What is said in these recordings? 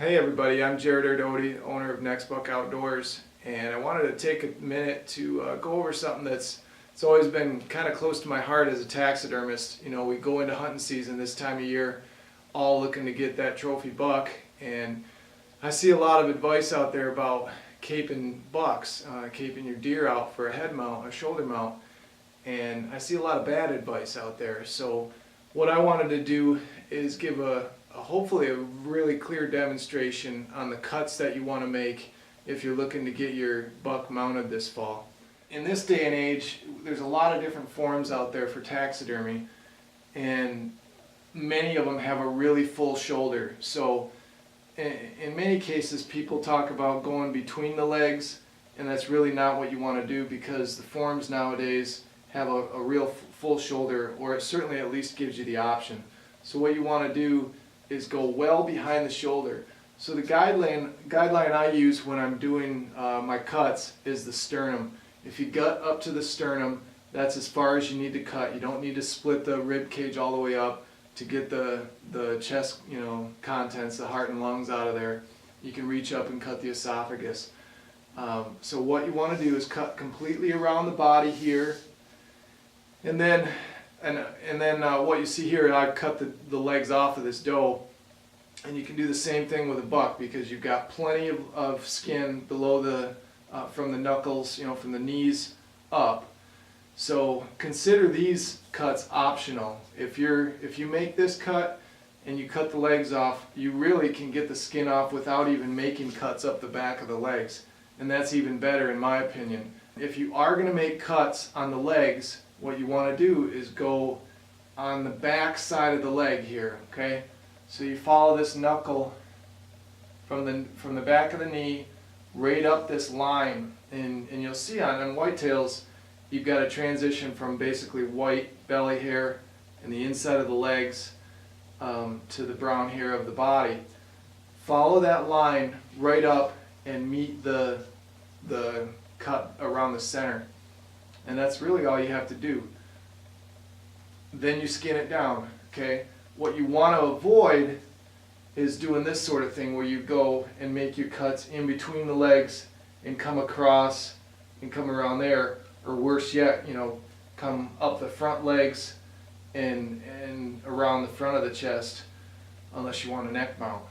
Hey everybody, I'm Jared Ardoti, owner of Next Buck Outdoors, and I wanted to take a minute to go over something it's always been kind of close to my heart as a taxidermist. You know, we go into hunting season this time of year, all looking to get that trophy buck, and I see a lot of advice out there about caping bucks, caping your deer out for a head mount, a shoulder mount, and I see a lot of bad advice out there. So what I wanted to do is give hopefully a really clear demonstration on the cuts that you want to make if you're looking to get your buck mounted this fall. In this day and age, there's a lot of different forms out there for taxidermy, and many of them have a really full shoulder. So in many cases people talk about going between the legs, and that's really not what you want to do, because the forms nowadays have a real full shoulder, or it certainly at least gives you the option. So what you want to do is go well behind the shoulder. So the guideline I use when I'm doing my cuts is the sternum. If you gut up to the sternum, that's as far as you need to cut. You don't need to split the rib cage all the way up to get the chest, contents, the heart and lungs out of there. You can reach up and cut the esophagus. So what you want to do is cut completely around the body here, and then what you see here, I've cut the legs off of this doe, and you can do the same thing with a buck, because you've got plenty of skin below from the knuckles, from the knees up. So consider these cuts optional. If you make this cut and you cut the legs off, you really can get the skin off without even making cuts up the back of the legs, and that's even better in my opinion. If you are going to make cuts on the legs, what you want to do is go on the back side of the leg here, okay? So you follow this knuckle from the back of the knee right up this line, and you'll see on whitetails you've got a transition from basically white belly hair and the inside of the legs to the brown hair of the body. Follow that line right up and meet the cut around the center. And that's really all you have to do. Then you skin it down, okay? What you want to avoid is doing this sort of thing where you go and make your cuts in between the legs and come across and come around there, or worse yet, come up the front legs and around the front of the chest, unless you want a neck mount.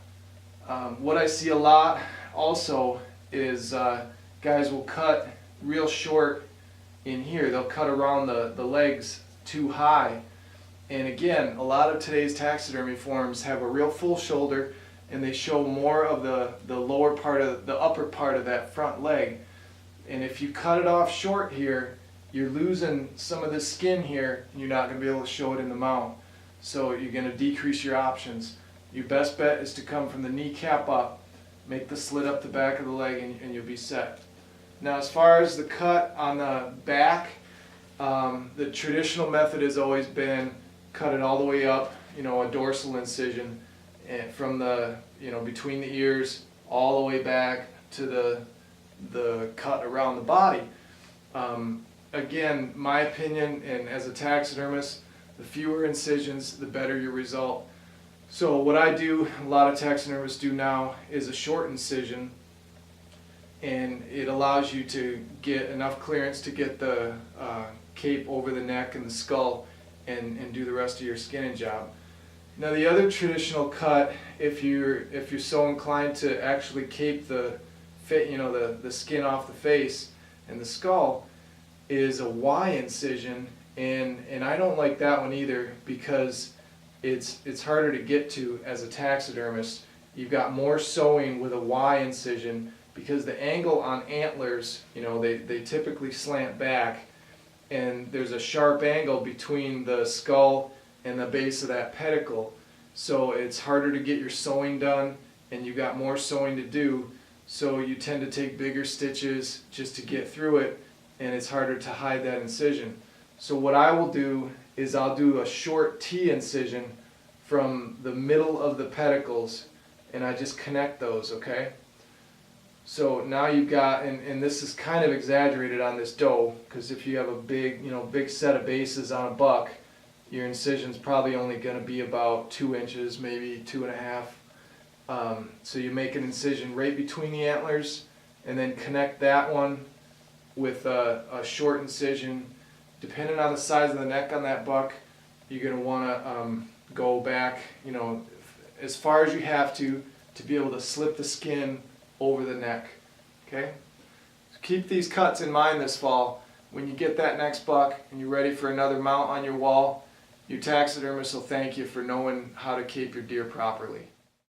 What I see a lot also is guys will cut real short in here. They'll cut around the legs too high, and again, a lot of today's taxidermy forms have a real full shoulder, and they show more of the lower part of the upper part of that front leg. And if you cut it off short here, you're losing some of the skin here, and you're not going to be able to show it in the mount. So you're going to decrease your options. Your best bet is to come from the kneecap up, make the slit up the back of the leg, and you'll be set. Now, as far as the cut on the back, the traditional method has always been cut it all the way up, a dorsal incision, and from the, between the ears all the way back to the cut around the body. Again, my opinion, and as a taxidermist, the fewer incisions, the better your result. So what I do, a lot of taxidermists do now, is a short incision, and it allows you to get enough clearance to get the cape over the neck and the skull and do the rest of your skinning job. Now the other traditional cut, if you're so inclined to actually cape the skin off the face and the skull, is a Y incision, and I don't like that one either, because it's harder to get to as a taxidermist. You've got more sewing with a Y incision, because the angle on antlers, they typically slant back, and there's a sharp angle between the skull and the base of that pedicle. So it's harder to get your sewing done, and you've got more sewing to do, so you tend to take bigger stitches just to get through it, and it's harder to hide that incision. So what I will do is I'll do a short T incision from the middle of the pedicles, and I just connect those, okay? So now you've got, and this is kind of exaggerated on this doe, because if you have a big set of bases on a buck, your incision's probably only going to be about 2 inches, maybe 2.5. So you make an incision right between the antlers and then connect that one with a short incision. Depending on the size of the neck on that buck, you're going to want to go back, you know, as far as you have to be able to slip the skin over the neck. Okay? So keep these cuts in mind this fall. When you get that next buck and you're ready for another mount on your wall, your taxidermist will thank you for knowing how to keep your deer properly.